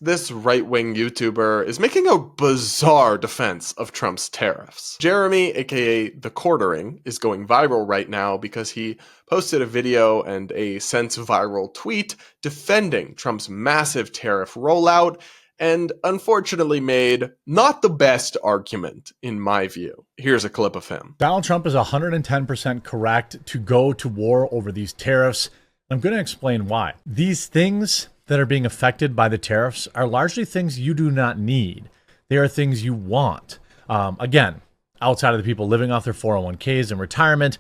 This right-wing YouTuber is making a bizarre defense of Trump's tariffs. Jeremy, aka The Quartering, is going viral right now because he posted a video and a since viral tweet defending Trump's massive tariff rollout and unfortunately made not the best argument, in my view. Here's a clip of him. Donald Trump is 110% correct to go to war over these tariffs. I'm going to explain why. These things that are being affected by the tariffs are largely things you do not need. They are things you want. Again, outside of the people living off their 401ks and retirement,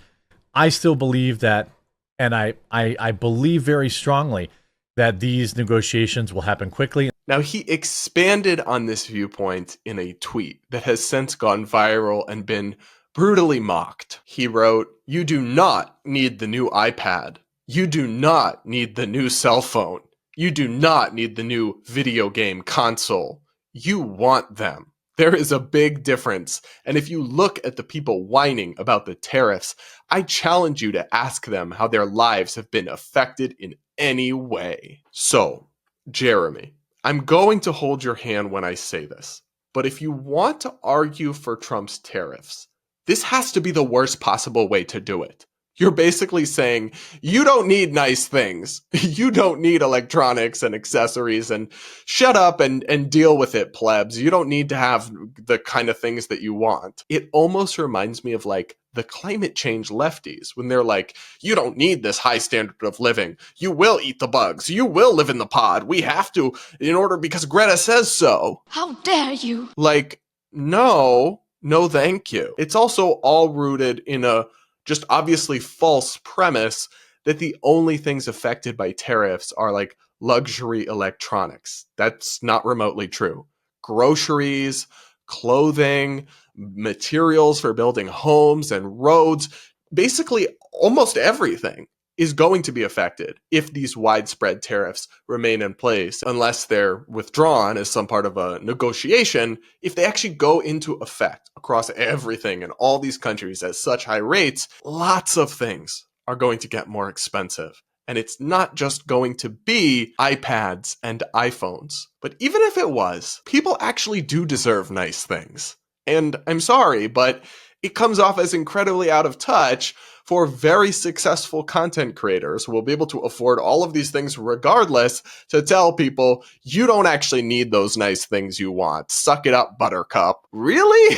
I still believe that, and I believe very strongly that these negotiations will happen quickly. Now, he expanded on this viewpoint in a tweet that has since gone viral and been brutally mocked. He wrote, "You do not need the new iPad. You do not need the new cell phone. You do not need the new video game console. You want them." There is a big difference. And if you look at the people whining about the tariffs, I challenge you to ask them how their lives have been affected in any way. So, Jeremy, I'm going to hold your hand when I say this, but if you want to argue for Trump's tariffs, this has to be the worst possible way to do it. You're basically saying, you don't need nice things. You don't need electronics and accessories, and shut up and deal with it, plebs. You don't need to have the kind of things that you want. It almost reminds me of like the climate change lefties when they're like, you don't need this high standard of living. You will eat the bugs. You will live in the pod. We have to in order because Greta says so. How dare you? Like, no, thank you. It's also all rooted in a just obviously false premise that the only things affected by tariffs are like luxury electronics. That's not remotely true. Groceries, clothing, materials for building homes and roads, basically almost everything is going to be affected if these widespread tariffs remain in place, unless they're withdrawn as some part of a negotiation. If they actually go into effect across everything in all these countries at such high rates, lots of things are going to get more expensive. And it's not just going to be iPads and iPhones. But even if it was, people actually do deserve nice things. And I'm sorry, but it comes off as incredibly out of touch for very successful content creators who will be able to afford all of these things regardless to tell people, you don't actually need those nice things you want. Suck it up, buttercup. Really?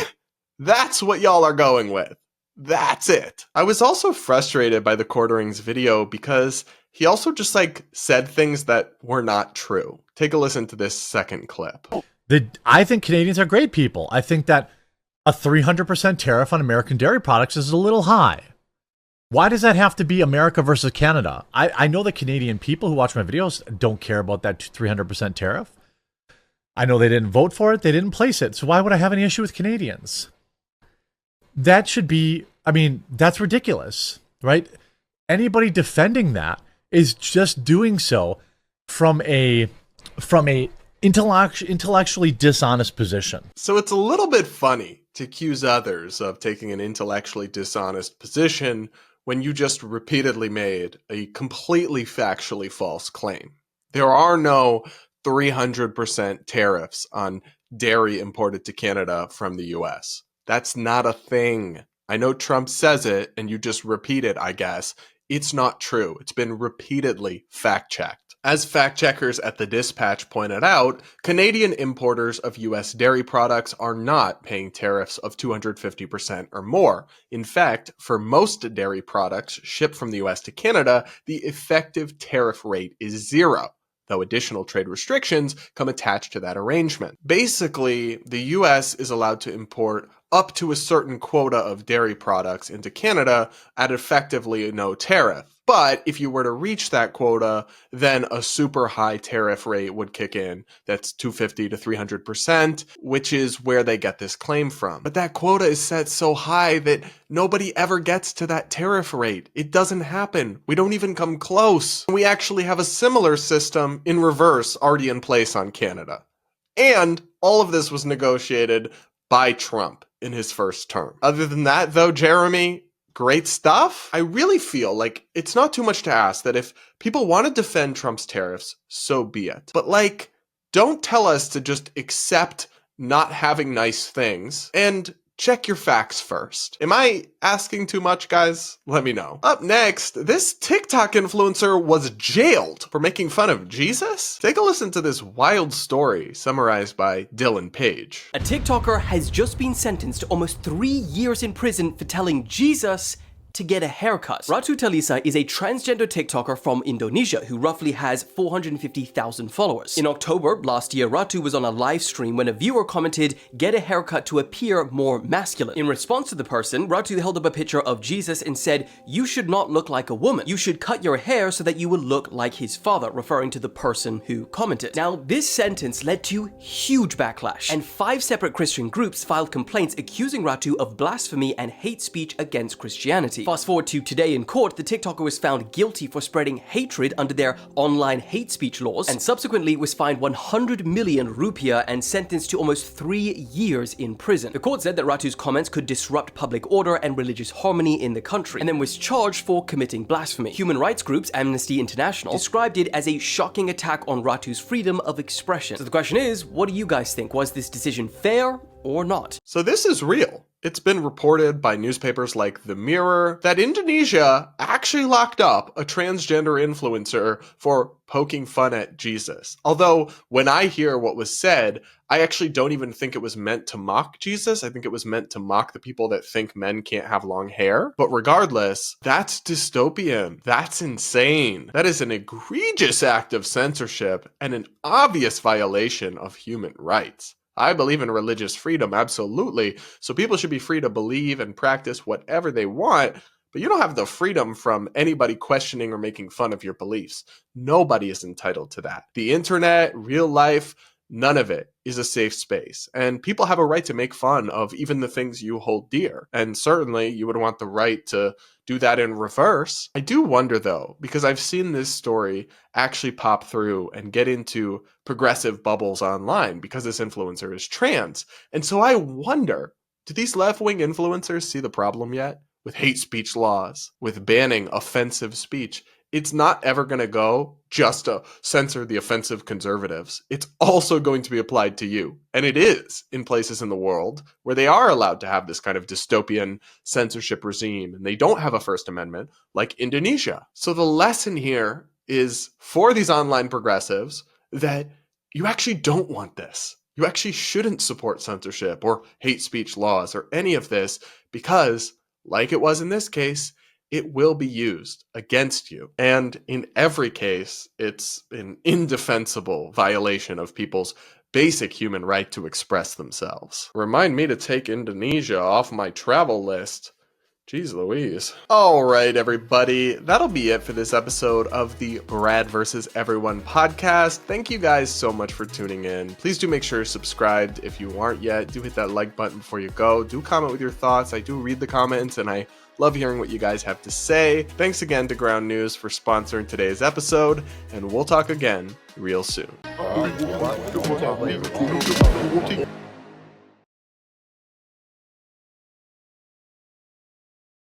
That's what y'all are going with. That's it. I was also frustrated by the Quartering's video because he also just like said things that were not true. Take a listen to this second clip. I think Canadians are great people. I think that a 300% tariff on American dairy products is a little high. Why does that have to be America versus Canada? I know the Canadian people who watch my videos don't care about that 300% tariff. I know they didn't vote for it. They didn't place it. So why would I have any issue with Canadians? That should be, I mean, that's ridiculous, right? Anybody defending that is just doing so from a intellectually dishonest position. So it's a little bit funny to accuse others of taking an intellectually dishonest position when you just repeatedly made a completely factually false claim. There are no 300% tariffs on dairy imported to Canada from the US. That's not a thing. I know Trump says it and you just repeat it, I guess. It's not true. It's been repeatedly fact-checked. As fact-checkers at the Dispatch pointed out, Canadian importers of U.S. dairy products are not paying tariffs of 250% or more. In fact, for most dairy products shipped from the U.S. to Canada, the effective tariff rate is 0, though additional trade restrictions come attached to that arrangement. Basically, the U.S. is allowed to import up to a certain quota of dairy products into Canada at effectively no tariff. But if you were to reach that quota, then a super high tariff rate would kick in. That's 250 to 300%, which is where they get this claim from. But that quota is set so high that nobody ever gets to that tariff rate. It doesn't happen. We don't even come close. We actually have a similar system in reverse already in place on Canada. And all of this was negotiated by Trump in his first term. Other than that, though, Jeremy, great stuff. I really feel like it's not too much to ask that if people want to defend Trump's tariffs, so be it. But like, don't tell us to just accept not having nice things, and check your facts first. Am I asking too much, guys? Let me know. Up next, this TikTok influencer was jailed for making fun of Jesus? Take a listen to this wild story summarized by Dylan Page. A TikToker has just been sentenced to almost 3 years in prison for telling Jesus to get a haircut. Ratu Talisa is a transgender TikToker from Indonesia who roughly has 450,000 followers. In October last year, Ratu was on a live stream when a viewer commented, "Get a haircut to appear more masculine." In response to the person, Ratu held up a picture of Jesus and said, "You should not look like a woman. You should cut your hair so that you will look like his father," referring to the person who commented. Now, this sentence led to huge backlash, and 5 separate Christian groups filed complaints accusing Ratu of blasphemy and hate speech against Christianity. Fast forward to today in court, the TikToker was found guilty for spreading hatred under their online hate speech laws, and subsequently was fined 100 million rupiah and sentenced to almost 3 years in prison. The court said that Ratu's comments could disrupt public order and religious harmony in the country, and then was charged for committing blasphemy. Human rights groups Amnesty International described it as a shocking attack on Ratu's freedom of expression. So the question is, what do you guys think? Was this decision fair or not? So this is real. It's been reported by newspapers like The Mirror that Indonesia actually locked up a transgender influencer for poking fun at Jesus. Although, when I hear what was said, I actually don't even think it was meant to mock Jesus. I think it was meant to mock the people that think men can't have long hair. But regardless, that's dystopian. That's insane. That is an egregious act of censorship and an obvious violation of human rights. I believe in religious freedom, absolutely. So people should be free to believe and practice whatever they want, but you don't have the freedom from anybody questioning or making fun of your beliefs. Nobody is entitled to that. The internet, real life, none of it is a safe space. And people have a right to make fun of even the things you hold dear. And certainly you would want the right to do that in reverse. I do wonder though, because I've seen this story actually pop through and get into progressive bubbles online because this influencer is trans. And so I wonder, do these left-wing influencers see the problem yet? With hate speech laws, with banning offensive speech. It's not ever going to go just to censor the offensive conservatives. It's also going to be applied to you. And it is in places in the world where they are allowed to have this kind of dystopian censorship regime and they don't have a First Amendment like Indonesia. So the lesson here is for these online progressives that you actually don't want this. You actually shouldn't support censorship or hate speech laws or any of this because, like it was in this case, it will be used against you. And in every case, it's an indefensible violation of people's basic human right to express themselves. Remind me to take Indonesia off my travel list. Jeez Louise. All right, everybody. That'll be it for this episode of the Brad vs. Everyone podcast. Thank you guys so much for tuning in. Please do make sure you're subscribed if you aren't yet. Do hit that like button before you go. Do comment with your thoughts. I do read the comments and I love hearing what you guys have to say. Thanks again to Ground News for sponsoring today's episode, and we'll talk again real soon.